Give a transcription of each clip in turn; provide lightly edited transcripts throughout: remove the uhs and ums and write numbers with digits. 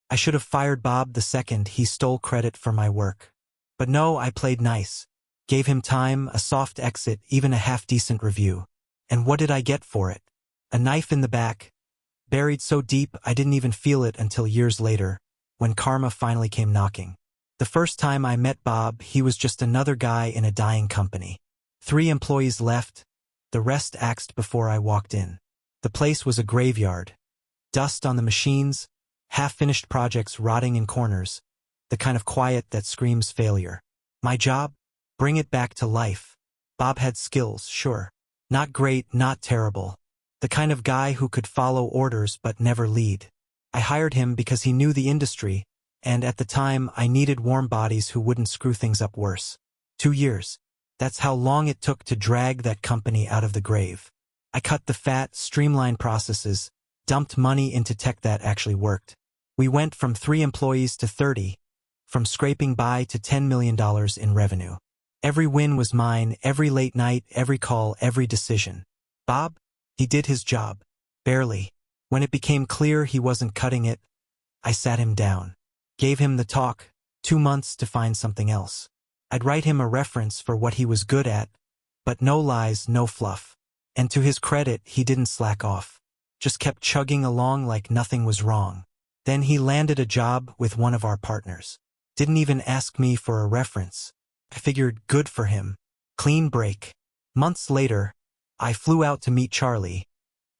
I should have fired Bob the second he stole credit for my work. But no, I played nice. Gave him time, a soft exit, even a half-decent review. And what did I get for it? A knife in the back, buried so deep I didn't even feel it until years later, when karma finally came knocking. The first time I met Bob, he was just another guy in a dying company. 3 employees left, the rest axed before I walked in. The place was a graveyard. Dust on the machines, half-finished projects rotting in corners, the kind of quiet that screams failure. My job? Bring it back to life. Bob had skills, sure. Not great, not terrible. The kind of guy who could follow orders but never lead. I hired him because he knew the industry, and at the time I needed warm bodies who wouldn't screw things up worse. 2 years. That's how long it took to drag that company out of the grave. I cut the fat, streamlined processes, dumped money into tech that actually worked. We went from 3 employees to 30, from scraping by to $10 million in revenue. Every win was mine, every late night, every call, every decision. Bob? He did his job. Barely. When it became clear he wasn't cutting it, I sat him down. Gave him the talk, 2 months to find something else. I'd write him a reference for what he was good at, but no lies, no fluff. And to his credit, he didn't slack off. Just kept chugging along like nothing was wrong. Then he landed a job with one of our partners. Didn't even ask me for a reference. I figured good for him. Clean break. Months later, I flew out to meet Charlie,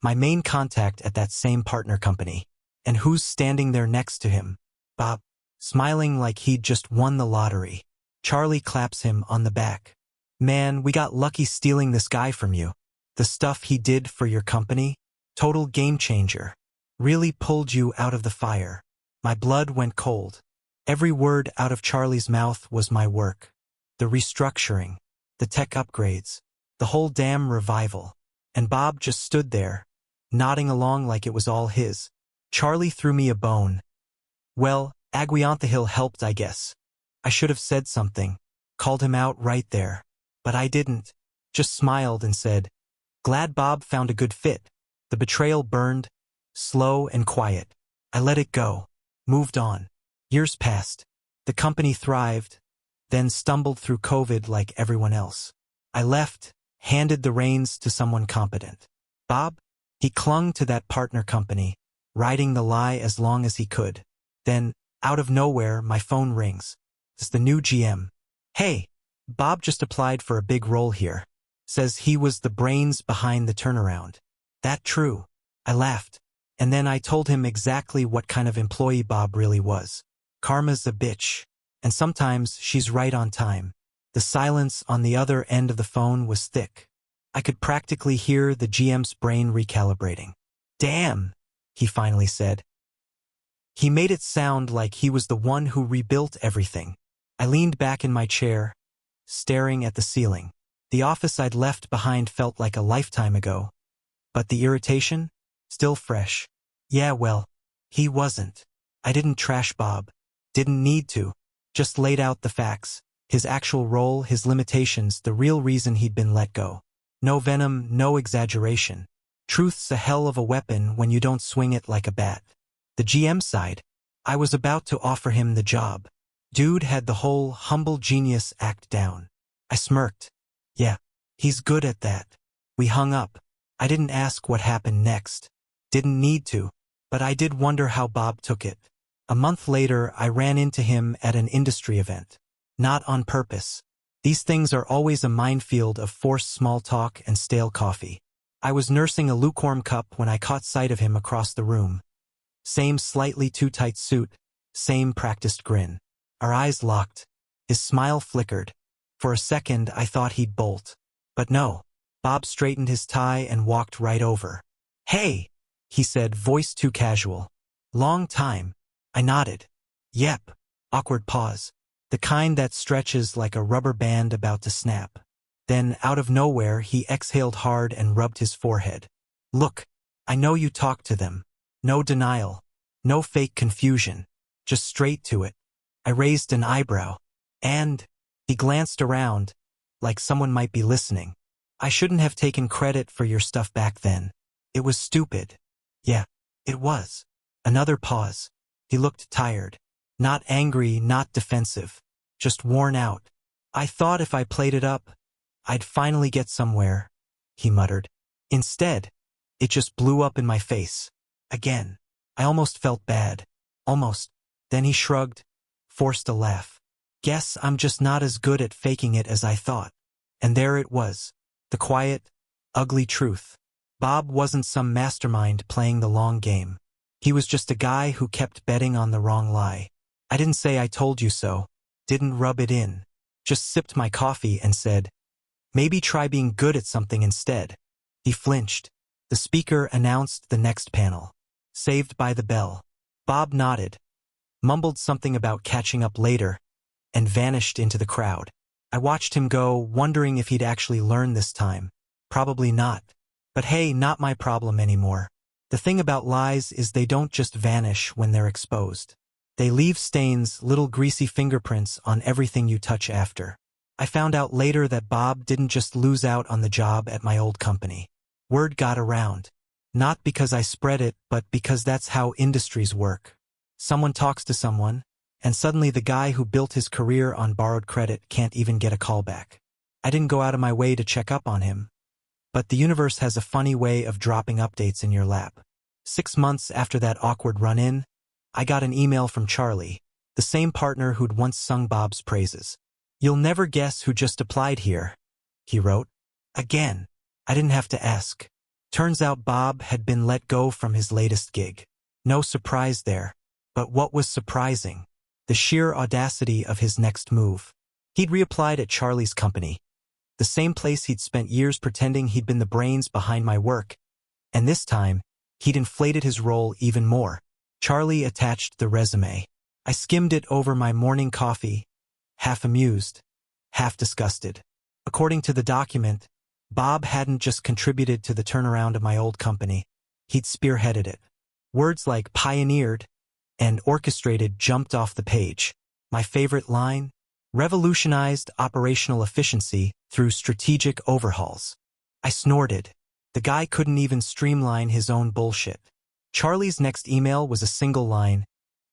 my main contact at that same partner company. And who's standing there next to him? Bob, smiling like he'd just won the lottery. Charlie claps him on the back. Man, we got lucky stealing this guy from you. The stuff he did for your company? Total game changer. Really pulled you out of the fire. My blood went cold. Every word out of Charlie's mouth was my work. The restructuring, the tech upgrades, the whole damn revival. And Bob just stood there, nodding along like it was all his. Charlie threw me a bone. Well, Aguianthahil helped, I guess. I should have said something, called him out right there. But I didn't. Just smiled and said, glad Bob found a good fit. The betrayal burned, slow and quiet. I let it go. Moved on. Years passed. The company thrived, then stumbled through COVID like everyone else. I left, handed the reins to someone competent. Bob? He clung to that partner company, riding the lie as long as he could. Then, out of nowhere, my phone rings. It's the new GM. Hey, Bob just applied for a big role here. Says he was the brains behind the turnaround. That true? I laughed. And then I told him exactly what kind of employee Bob really was. Karma's a bitch. And sometimes she's right on time. The silence on the other end of the phone was thick. I could practically hear the GM's brain recalibrating. Damn, he finally said. He made it sound like he was the one who rebuilt everything. I leaned back in my chair, staring at the ceiling. The office I'd left behind felt like a lifetime ago. But the irritation? Still fresh. Yeah, well, he wasn't. I didn't trash Bob. Didn't need to. Just laid out the facts. His actual role, his limitations, the real reason he'd been let go. No venom, no exaggeration. Truth's a hell of a weapon when you don't swing it like a bat. The GM side. I was about to offer him the job. Dude had the whole humble genius act down. I smirked. Yeah, he's good at that. We hung up. I didn't ask what happened next. Didn't need to. But I did wonder how Bob took it. A month later, I ran into him at an industry event. Not on purpose. These things are always a minefield of forced small talk and stale coffee. I was nursing a lukewarm cup when I caught sight of him across the room. Same slightly too tight suit, same practiced grin. Our eyes locked. His smile flickered. For a second, I thought he'd bolt. But no. Bob straightened his tie and walked right over. Hey, he said, voice too casual. Long time. I nodded. Yep. Awkward pause. The kind that stretches like a rubber band about to snap. Then, out of nowhere, he exhaled hard and rubbed his forehead. Look, I know you talked to them. No denial. No fake confusion. Just straight to it. I raised an eyebrow. And he glanced around, like someone might be listening. I shouldn't have taken credit for your stuff back then. It was stupid. Yeah, it was. Another pause. He looked tired. Not angry, not defensive. Just worn out. I thought if I played it up, I'd finally get somewhere, he muttered. Instead, it just blew up in my face. Again. I almost felt bad. Almost. Then he shrugged, forced a laugh. Guess I'm just not as good at faking it as I thought. And there it was. The quiet, ugly truth. Bob wasn't some mastermind playing the long game. He was just a guy who kept betting on the wrong lie. I didn't say I told you so. Didn't rub it in. Just sipped my coffee and said, maybe try being good at something instead. He flinched. The speaker announced the next panel. Saved by the Bell. Bob nodded, mumbled something about catching up later, and vanished into the crowd. I watched him go, wondering if he'd actually learn this time. Probably not. But hey, not my problem anymore. The thing about lies is they don't just vanish when they're exposed. They leave stains, little greasy fingerprints on everything you touch after. I found out later that Bob didn't just lose out on the job at my old company. Word got around. Not because I spread it, but because that's how industries work. Someone talks to someone, and suddenly the guy who built his career on borrowed credit can't even get a call back. I didn't go out of my way to check up on him. But the universe has a funny way of dropping updates in your lap. 6 months after that awkward run-in, I got an email from Charlie, the same partner who'd once sung Bob's praises. You'll never guess who just applied here, he wrote. Again. I didn't have to ask. Turns out Bob had been let go from his latest gig. No surprise there. But what was surprising? The sheer audacity of his next move. He'd reapplied at Charlie's company, the same place he'd spent years pretending he'd been the brains behind my work, and this time, he'd inflated his role even more. Charlie attached the resume. I skimmed it over my morning coffee, half amused, half disgusted. According to the document, Bob hadn't just contributed to the turnaround of my old company, he'd spearheaded it. Words like pioneered and orchestrated jumped off the page. My favorite line? Revolutionized operational efficiency through strategic overhauls. I snorted. The guy couldn't even streamline his own bullshit. Charlie's next email was a single line.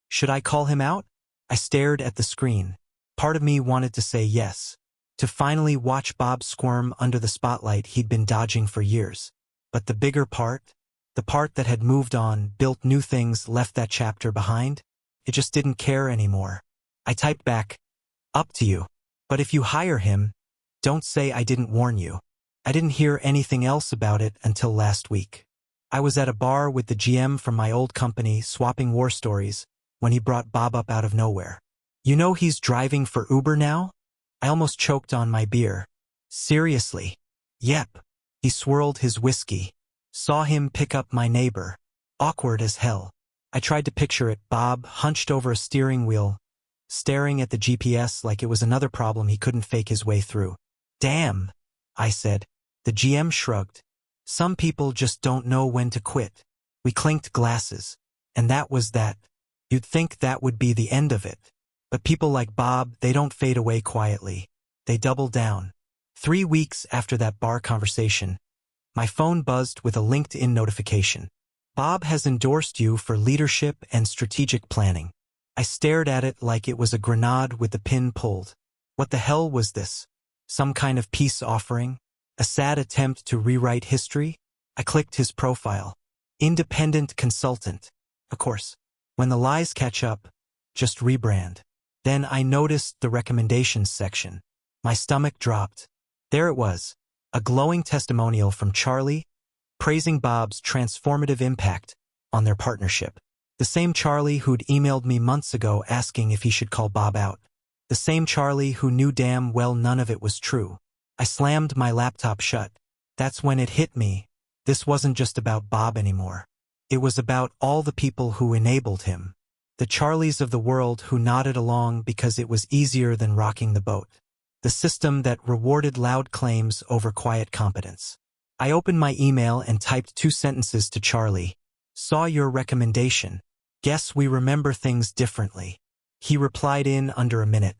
Should I call him out? I stared at the screen. Part of me wanted to say yes. To finally watch Bob squirm under the spotlight he'd been dodging for years. But the bigger part, the part that had moved on, built new things, left that chapter behind, it just didn't care anymore. I typed back, up to you. But if you hire him, don't say I didn't warn you. I didn't hear anything else about it until last week. I was at a bar with the GM from my old company swapping war stories when he brought Bob up out of nowhere. You know he's driving for Uber now? I almost choked on my beer. Seriously? Yep. He swirled his whiskey. Saw him pick up my neighbor. Awkward as hell. I tried to picture it, Bob hunched over a steering wheel, staring at the GPS like it was another problem he couldn't fake his way through. Damn, I said. The GM shrugged. Some people just don't know when to quit. We clinked glasses. And that was that. You'd think that would be the end of it. But people like Bob, they don't fade away quietly. They double down. 3 weeks after that bar conversation, my phone buzzed with a LinkedIn notification. Bob has endorsed you for leadership and strategic planning. I stared at it like it was a grenade with the pin pulled. What the hell was this? Some kind of peace offering? A sad attempt to rewrite history? I clicked his profile. Independent consultant. Of course. When the lies catch up, just rebrand. Then I noticed the recommendations section. My stomach dropped. There it was, a glowing testimonial from Charlie, praising Bob's transformative impact on their partnership. The same Charlie who'd emailed me months ago asking if he should call Bob out. The same Charlie who knew damn well none of it was true. I slammed my laptop shut. That's when it hit me. This wasn't just about Bob anymore. It was about all the people who enabled him. The Charlies of the world who nodded along because it was easier than rocking the boat. The system that rewarded loud claims over quiet competence. I opened my email and typed 2 sentences to Charlie. Saw your recommendation. Guess we remember things differently. He replied in under a minute.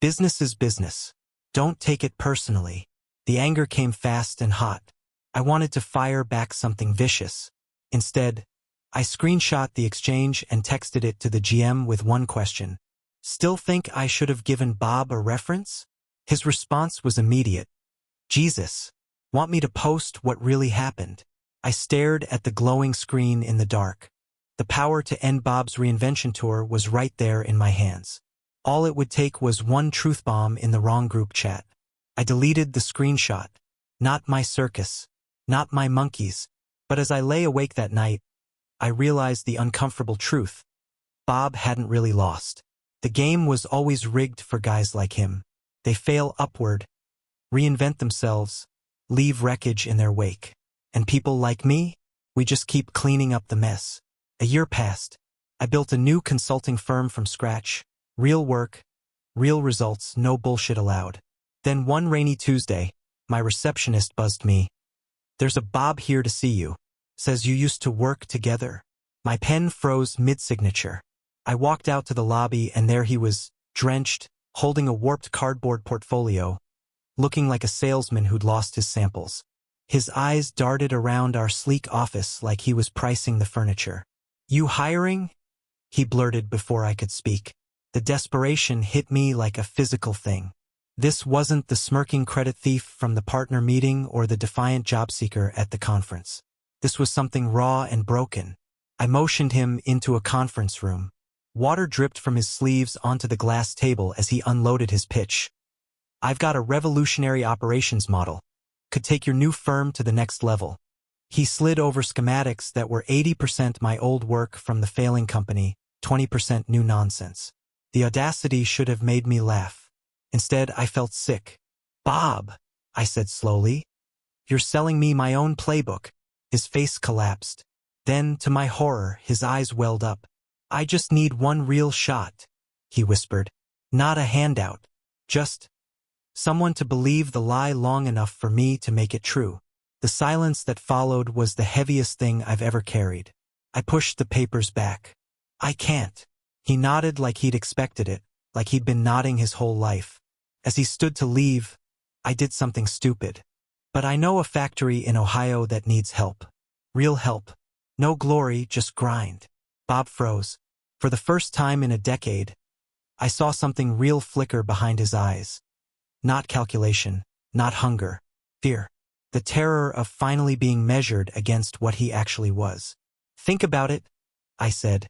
Business is business. Don't take it personally. The anger came fast and hot. I wanted to fire back something vicious. Instead, I screenshot the exchange and texted it to the GM with one question. Still think I should have given Bob a reference? His response was immediate. Jesus. Want me to post what really happened? I stared at the glowing screen in the dark. The power to end Bob's reinvention tour was right there in my hands. All it would take was one truth bomb in the wrong group chat. I deleted the screenshot. Not my circus. Not my monkeys. But as I lay awake that night, I realized the uncomfortable truth. Bob hadn't really lost. The game was always rigged for guys like him. They fail upward, reinvent themselves, leave wreckage in their wake. And people like me, we just keep cleaning up the mess. A year passed. I built a new consulting firm from scratch. Real work, real results, no bullshit allowed. Then one rainy Tuesday, my receptionist buzzed me. There's a Bob here to see you. Says you used to work together. My pen froze mid-signature. I walked out to the lobby and there he was, drenched, holding a warped cardboard portfolio, looking like a salesman who'd lost his samples. His eyes darted around our sleek office like he was pricing the furniture. You hiring? He blurted before I could speak. The desperation hit me like a physical thing. This wasn't the smirking credit thief from the partner meeting or the defiant job seeker at the conference. This was something raw and broken. I motioned him into a conference room. Water dripped from his sleeves onto the glass table as he unloaded his pitch. I've got a revolutionary operations model. Could take your new firm to the next level. He slid over schematics that were 80% my old work from the failing company, 20% new nonsense. The audacity should have made me laugh. Instead, I felt sick. Bob, I said slowly, you're selling me my own playbook. His face collapsed. Then, to my horror, his eyes welled up. I just need one real shot, he whispered. Not a handout. Just someone to believe the lie long enough for me to make it true. The silence that followed was the heaviest thing I've ever carried. I pushed the papers back. I can't. He nodded like he'd expected it, like he'd been nodding his whole life. As he stood to leave, I did something stupid. But I know a factory in Ohio that needs help. Real help. No glory, just grind. Bob froze. For the first time in a decade, I saw something real flicker behind his eyes. Not calculation, not hunger, fear. The terror of finally being measured against what he actually was. Think about it, I said,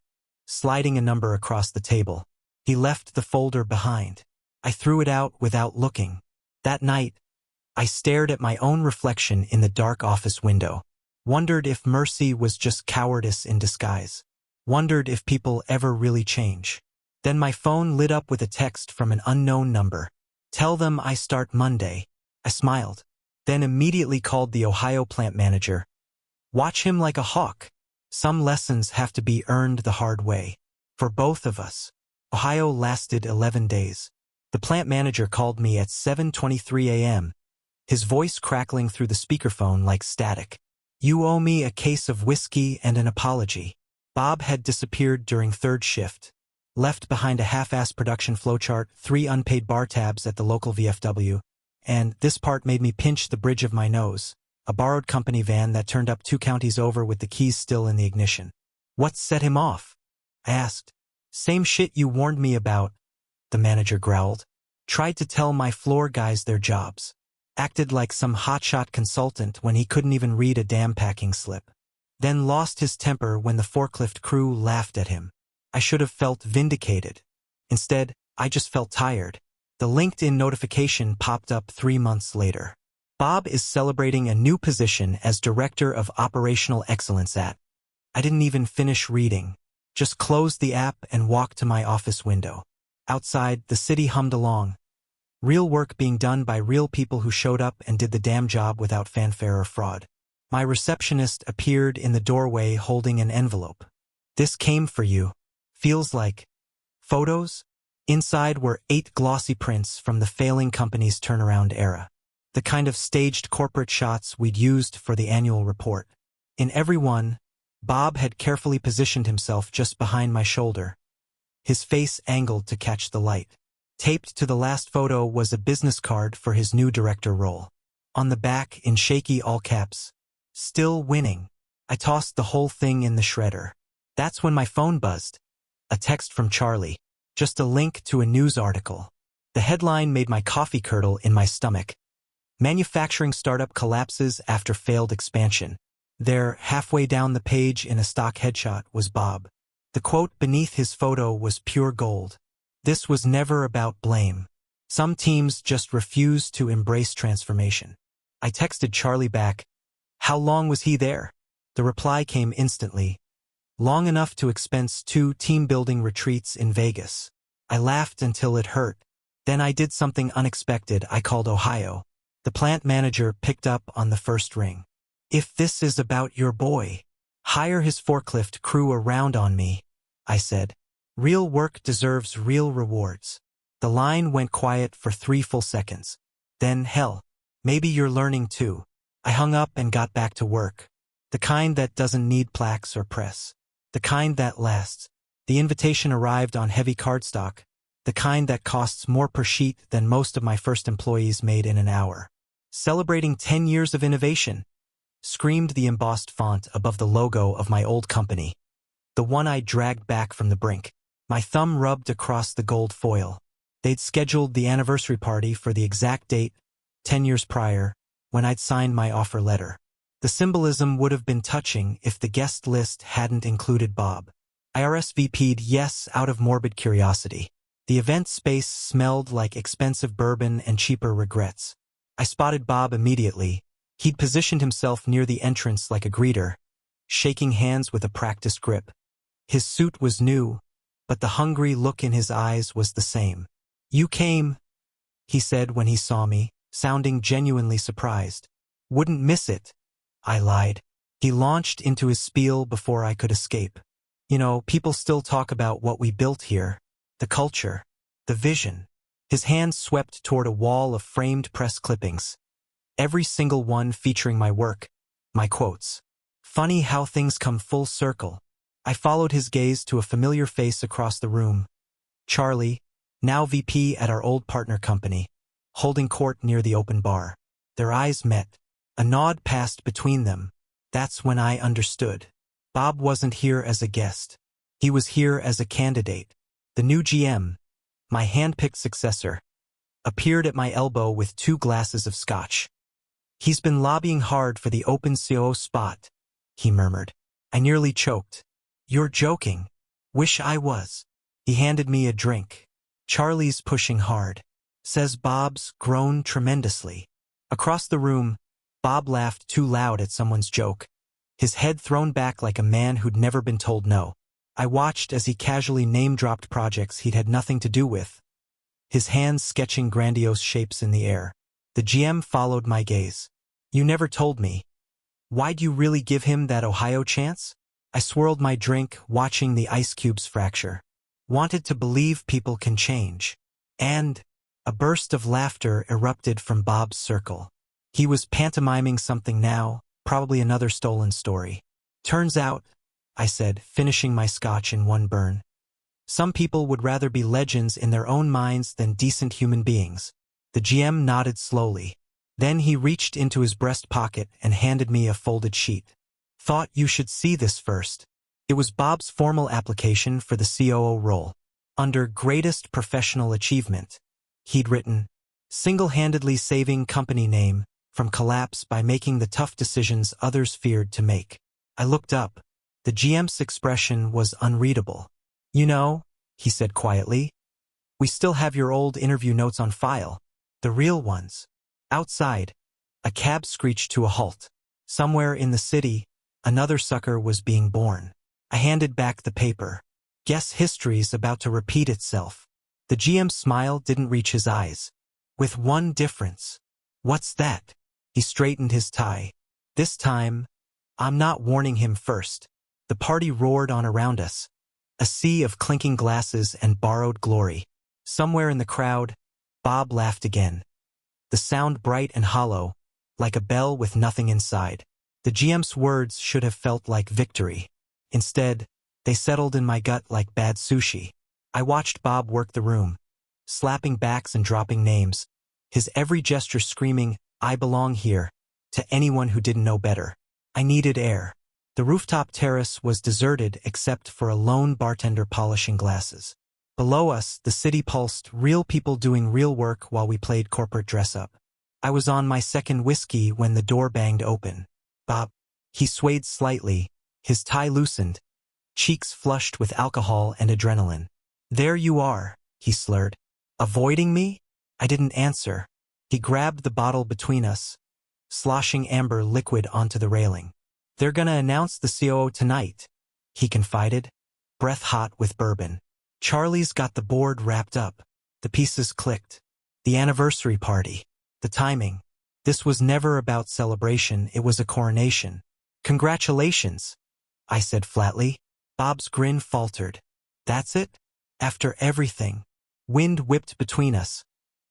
sliding a number across the table. He left the folder behind. I threw it out without looking. That night, I stared at my own reflection in the dark office window. Wondered if mercy was just cowardice in disguise. Wondered if people ever really change. Then my phone lit up with a text from an unknown number. Tell them I start Monday. I smiled. Then immediately called the Ohio plant manager. Watch him like a hawk. Some lessons have to be earned the hard way. For both of us. Ohio lasted 11 days. The plant manager called me at 7:23 a.m., his voice crackling through the speakerphone like static. You owe me a case of whiskey and an apology. Bob had disappeared during third shift. Left behind a half-assed production flowchart, 3 unpaid bar tabs at the local VFW, and this part made me pinch the bridge of my nose, a borrowed company van that turned up 2 counties over with the keys still in the ignition. What set him off? I asked. Same shit you warned me about, the manager growled. Tried to tell my floor guys their jobs. Acted like some hotshot consultant when he couldn't even read a damn packing slip. Then lost his temper when the forklift crew laughed at him. I should have felt vindicated. Instead, I just felt tired. The LinkedIn notification popped up 3 months later. Bob is celebrating a new position as Director of Operational Excellence at. I didn't even finish reading. Just closed the app and walked to my office window. Outside, the city hummed along. Real work being done by real people who showed up and did the damn job without fanfare or fraud. My receptionist appeared in the doorway holding an envelope. This came for you. Feels like. Photos? Inside were 8 glossy prints from the failing company's turnaround era. The kind of staged corporate shots we'd used for the annual report. In every one, Bob had carefully positioned himself just behind my shoulder, his face angled to catch the light. Taped to the last photo was a business card for his new director role. On the back, in shaky all caps, still winning. I tossed the whole thing in the shredder. That's when my phone buzzed. A text from Charlie. Just a link to a news article. The headline made my coffee curdle in my stomach. Manufacturing startup collapses after failed expansion. There, halfway down the page in a stock headshot, was Bob. The quote beneath his photo was pure gold. This was never about blame. Some teams just refused to embrace transformation. I texted Charlie back. How long was he there? The reply came instantly. Long enough to expense 2 team-building retreats in Vegas. I laughed until it hurt. Then I did something unexpected. I called Ohio. The plant manager picked up on the first ring. If this is about your boy, hire his forklift crew around on me, I said. Real work deserves real rewards. The line went quiet for 3 full seconds. Then, hell, maybe you're learning too. I hung up and got back to work. The kind that doesn't need plaques or press. The kind that lasts. The invitation arrived on heavy cardstock. The kind that costs more per sheet than most of my first employees made in an hour. Celebrating 10 years of innovation, screamed the embossed font above the logo of my old company. The one I dragged back from the brink. My thumb rubbed across the gold foil. They'd scheduled the anniversary party for the exact date, 10 years prior, when I'd signed my offer letter. The symbolism would have been touching if the guest list hadn't included Bob. I RSVP'd yes out of morbid curiosity. The event space smelled like expensive bourbon and cheaper regrets. I spotted Bob immediately. He'd positioned himself near the entrance like a greeter, shaking hands with a practiced grip. His suit was new, but the hungry look in his eyes was the same. You came, he said when he saw me, sounding genuinely surprised. Wouldn't miss it, I lied. He launched into his spiel before I could escape. You know, people still talk about what we built here. The culture, the vision. His hand swept toward a wall of framed press clippings. Every single one featuring my work, my quotes. Funny how things come full circle. I followed his gaze to a familiar face across the room. Charlie, now VP at our old partner company, holding court near the open bar. Their eyes met. A nod passed between them. That's when I understood. Bob wasn't here as a guest. He was here as a candidate. The new GM, my hand-picked successor, appeared at my elbow with 2 glasses of scotch. He's been lobbying hard for the open COO spot, he murmured. I nearly choked. You're joking. Wish I was. He handed me a drink. Charlie's pushing hard. Says Bob's grown tremendously. Across the room, Bob laughed too loud at someone's joke, his head thrown back like a man who'd never been told no. I watched as he casually name-dropped projects he'd had nothing to do with, his hands sketching grandiose shapes in the air. The GM followed my gaze. You never told me. Why'd you really give him that Ohio chance? I swirled my drink, watching the ice cubes fracture. Wanted to believe people can change. And a burst of laughter erupted from Bob's circle. He was pantomiming something now, probably another stolen story. Turns out, I said, finishing my scotch in one burn. Some people would rather be legends in their own minds than decent human beings. The GM nodded slowly. Then he reached into his breast pocket and handed me a folded sheet. Thought you should see this first. It was Bob's formal application for the COO role. Under greatest professional achievement, he'd written, single-handedly saving company name from collapse by making the tough decisions others feared to make. I looked up. The GM's expression was unreadable. You know, he said quietly, we still have your old interview notes on file. The real ones. Outside, a cab screeched to a halt. Somewhere in the city, another sucker was being born. I handed back the paper. Guess history's about to repeat itself. The GM's smile didn't reach his eyes. With one difference. What's that? He straightened his tie. This time, I'm not warning him first. The party roared on around us. A sea of clinking glasses and borrowed glory. Somewhere in the crowd, Bob laughed again. The sound bright and hollow, like a bell with nothing inside. The GM's words should have felt like victory. Instead, they settled in my gut like bad sushi. I watched Bob work the room, slapping backs and dropping names, his every gesture screaming, I belong here, to anyone who didn't know better. I needed air. The rooftop terrace was deserted except for a lone bartender polishing glasses. Below us, the city pulsed, real people doing real work while we played corporate dress-up. I was on my second whiskey when the door banged open. Bob. He swayed slightly, his tie loosened, cheeks flushed with alcohol and adrenaline. "There you are," he slurred. "Avoiding me?" I didn't answer. He grabbed the bottle between us, sloshing amber liquid onto the railing. "They're gonna announce the COO tonight," he confided, breath hot with bourbon. Charlie's got the board wrapped up. The pieces clicked. The anniversary party. The timing. This was never about celebration, it was a coronation. "Congratulations," I said flatly. Bob's grin faltered. "That's it? After everything?" Wind whipped between us,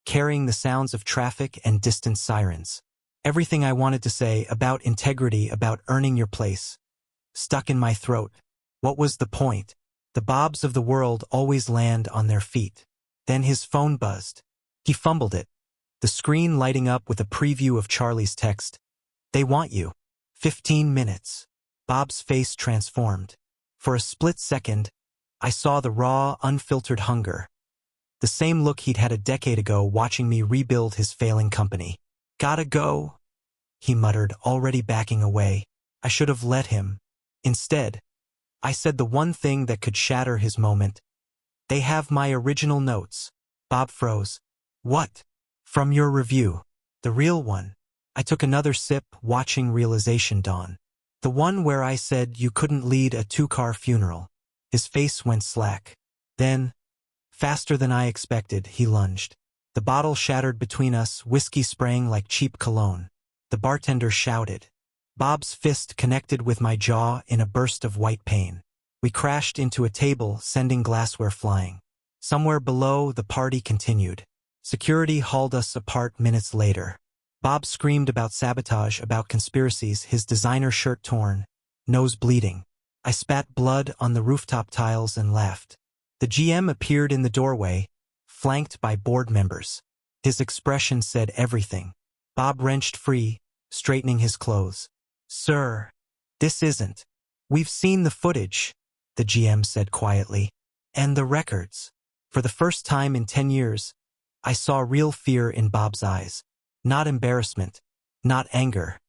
carrying the sounds of traffic and distant sirens. Everything I wanted to say about integrity, about earning your place, stuck in my throat. What was the point? The Bobs of the world always land on their feet. Then his phone buzzed. He fumbled it, the screen lighting up with a preview of Charlie's text. "They want you. 15 minutes. Bob's face transformed. For a split second, I saw the raw, unfiltered hunger. The same look he'd had a decade ago watching me rebuild his failing company. "Gotta go," he muttered, already backing away. I should have let him. Instead, I said the one thing that could shatter his moment. "They have my original notes." Bob froze. "What?" "From your review. The real one." I took another sip, watching realization dawn. "The one where I said you couldn't lead a 2-car funeral." His face went slack. Then, faster than I expected, he lunged. The bottle shattered between us, whiskey spraying like cheap cologne. The bartender shouted. Bob's fist connected with my jaw in a burst of white pain. We crashed into a table, sending glassware flying. Somewhere below, the party continued. Security hauled us apart minutes later. Bob screamed about sabotage, about conspiracies, his designer shirt torn, nose bleeding. I spat blood on the rooftop tiles and laughed. The GM appeared in the doorway, flanked by board members. His expression said everything. Bob wrenched free, straightening his clothes. "Sir, this isn't. We've seen the footage," the GM said quietly. "And the records." For the first time in 10 years, I saw real fear in Bob's eyes. Not embarrassment, not anger.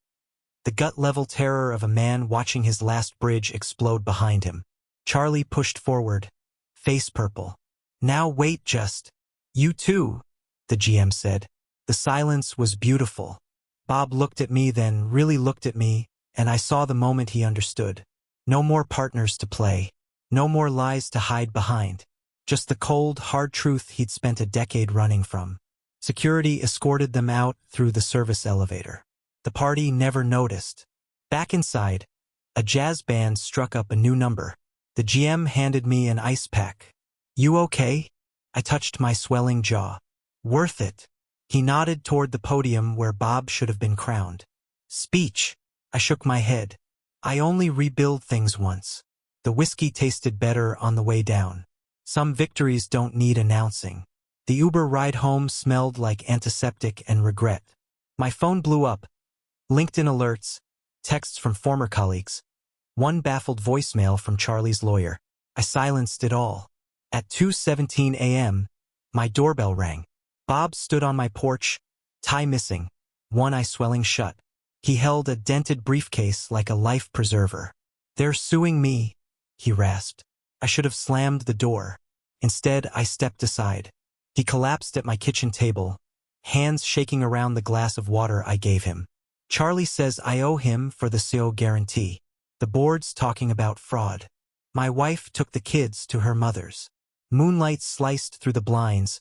The gut-level terror of a man watching his last bridge explode behind him. Charlie pushed forward, face purple. "Now wait just. You too," the GM said. The silence was beautiful. Bob looked at me, then really looked at me, and I saw the moment he understood. No more partners to play. No more lies to hide behind. Just the cold, hard truth he'd spent a decade running from. Security escorted them out through the service elevator. The party never noticed. Back inside, a jazz band struck up a new number. The GM handed me an ice pack. "You okay?" I touched my swelling jaw. "Worth it." He nodded toward the podium where Bob should have been crowned. "Speech." I shook my head. "I only rebuild things once." The whiskey tasted better on the way down. Some victories don't need announcing. The Uber ride home smelled like antiseptic and regret. My phone blew up. LinkedIn alerts, texts from former colleagues. One baffled voicemail from Charlie's lawyer. I silenced it all. At 2:17 a.m., my doorbell rang. Bob stood on my porch, tie missing, one eye swelling shut. He held a dented briefcase like a life preserver. "They're suing me," he rasped. I should have slammed the door. Instead, I stepped aside. He collapsed at my kitchen table, hands shaking around the glass of water I gave him. "Charlie says I owe him for the CO guarantee. The board's talking about fraud. My wife took the kids to her mother's." Moonlight sliced through the blinds,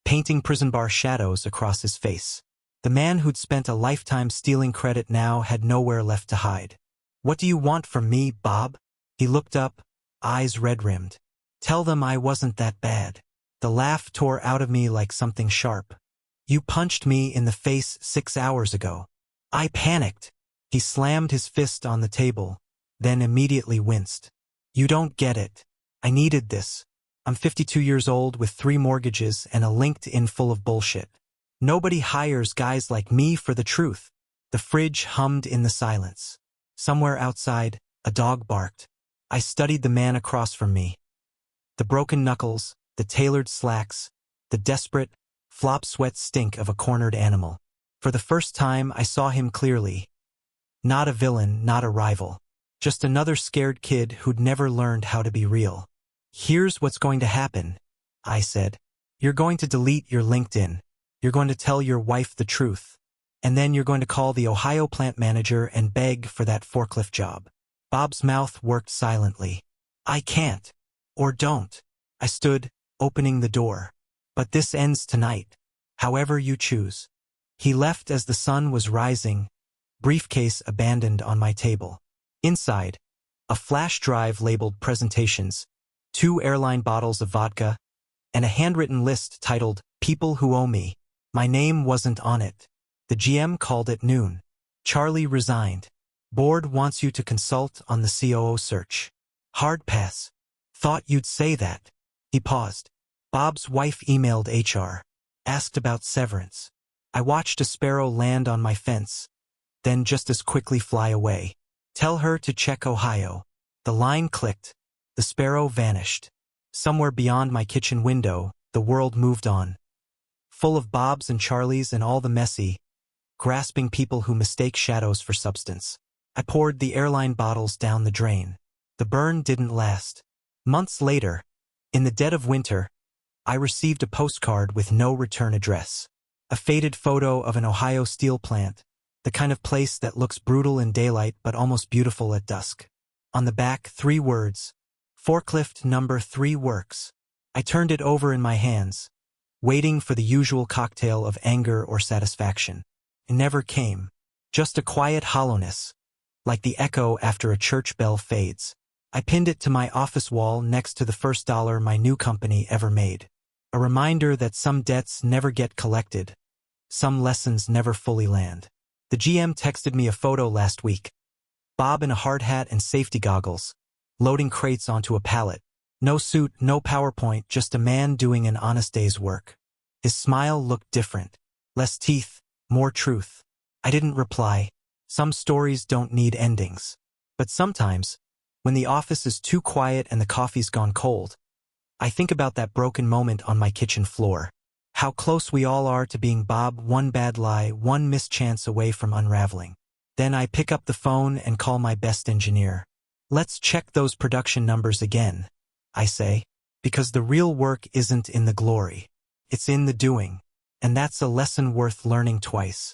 painting prison bar shadows across his face. The man who'd spent a lifetime stealing credit now had nowhere left to hide. "What do you want from me, Bob?" He looked up, eyes red-rimmed. "Tell them I wasn't that bad." The laugh tore out of me like something sharp. "You punched me in the face 6 hours ago." I panicked. He slammed his fist on the table, then immediately winced. "You don't get it. I needed this. I'm 52 years old with 3 mortgages and a LinkedIn full of bullshit. Nobody hires guys like me for the truth." The fridge hummed in the silence. Somewhere outside, A dog barked. I studied the man across from me. The broken knuckles, the tailored slacks, the desperate, flop sweat stink of a cornered animal. For the first time, I saw him clearly. Not a villain, not a rival. Just another scared kid who'd never learned how to be real. Here's what's going to happen, I said. You're going to delete your LinkedIn. You're going to tell your wife the truth. And then you're going to call the Ohio plant manager and beg for that forklift job. Bob's mouth worked silently. I can't. Or don't. I stood, opening the door. But this ends tonight. However you choose. He left as the sun was rising, briefcase abandoned on my table. Inside, a flash drive labeled presentations, 2 airline bottles of vodka, and a handwritten list titled People Who Owe Me. My name wasn't on it. The GM called at noon. Charlie resigned. Board wants you to consult on the COO search. Hard pass. Thought you'd say that. He paused. Bob's wife emailed HR. Asked about severance. I watched a sparrow land on my fence, then just as quickly fly away. Tell her to check Ohio. The line clicked. The sparrow vanished. Somewhere beyond my kitchen window, the world moved on. Full of Bobs and Charlies and all the messy, grasping people who mistake shadows for substance. I poured the airline bottles down the drain. The burn didn't last. Months later, in the dead of winter, I received a postcard with no return address. A faded photo of an Ohio steel plant, the kind of place that looks brutal in daylight but almost beautiful at dusk. On the back, 3 words. Forklift number 3 works. I turned it over in my hands, waiting for the usual cocktail of anger or satisfaction. It never came. Just a quiet hollowness, like the echo after a church bell fades. I pinned it to my office wall next to the first dollar my new company ever made. A reminder that some debts never get collected. Some lessons never fully land. The GM texted me a photo last week. Bob in a hard hat and safety goggles, loading crates onto a pallet. No suit, no PowerPoint, just a man doing an honest day's work. His smile looked different. Less teeth, more truth. I didn't reply. Some stories don't need endings. But sometimes, when the office is too quiet and the coffee's gone cold, I think about that broken moment on my kitchen floor. How close we all are to being Bob, one bad lie, one mischance away from unraveling. Then I pick up the phone and call my best engineer. Let's check those production numbers again, I say, because the real work isn't in the glory. It's in the doing. And that's a lesson worth learning twice.